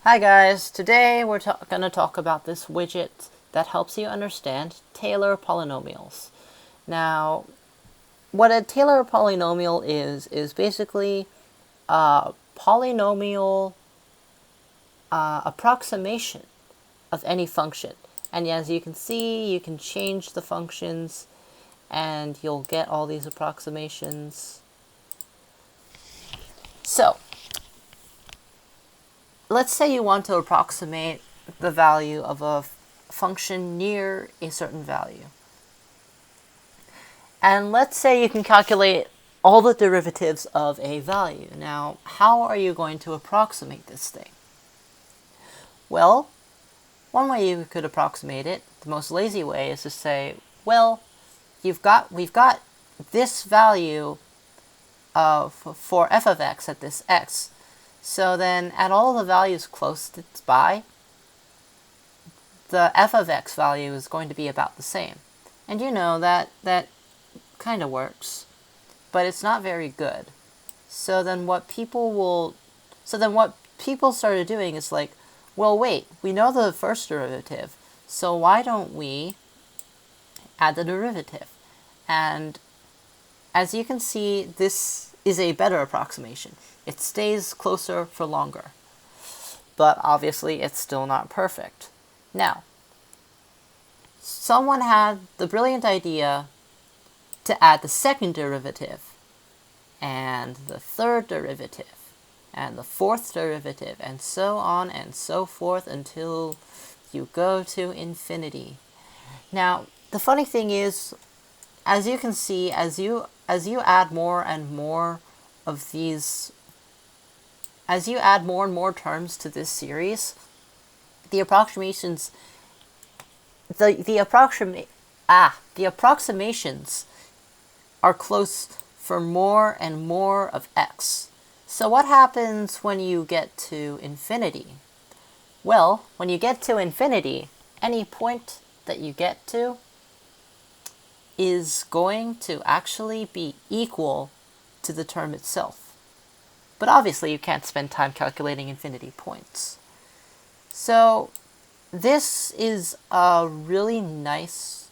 Hi guys, today we're going to talk about this widget that helps you understand Taylor polynomials. Now, what a Taylor polynomial is basically a polynomial approximation of any function. And as you can see, you can change the functions and you'll get all these approximations. So, let's say you want to approximate the value of a function near a certain value. And let's say you can calculate all the derivatives of a value. Now, how are you going to approximate this thing? Well, one way you could approximate it, the most lazy way, is to say, well, we've got this value for f of x at this x. So then at all the values close by, the f of x value is going to be about the same. And you know that kind of works, but it's not very good. So then what people started doing is like, well, wait, we know the first derivative, so why don't we add the derivative? And as you can see, this is a better approximation. It stays closer for longer, but obviously it's still not perfect. Now, someone had the brilliant idea to add the second derivative, and the third derivative, and the fourth derivative, and so on and so forth until you go to infinity. Now, the funny thing is, as you can see, as you add more and more of these, as you add more and more terms to this series, the approximations are close for more and more of x. So what happens when you get to infinity? Well, when you get to infinity, any point that you get to is going to actually be equal to the term itself. But obviously you can't spend time calculating infinity points. So this is just a really nice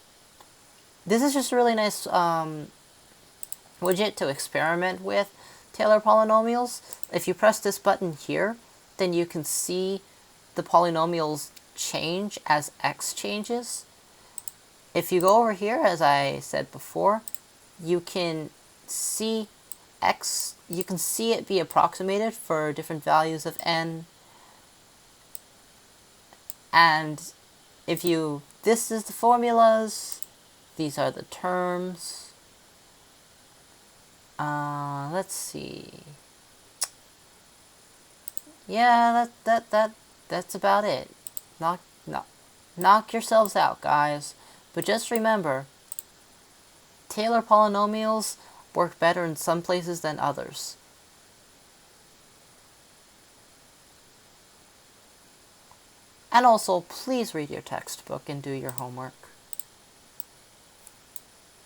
widget to experiment with Taylor polynomials. If you press this button here, then you can see the polynomials change as x changes. If you go over here, as I said before, you can see it be approximated for different values of n. And this is the formulas, these are the terms. Let's see. Yeah, that's about it. Knock yourselves out, guys. But just remember, Taylor polynomials work better in some places than others. And also, please read your textbook and do your homework.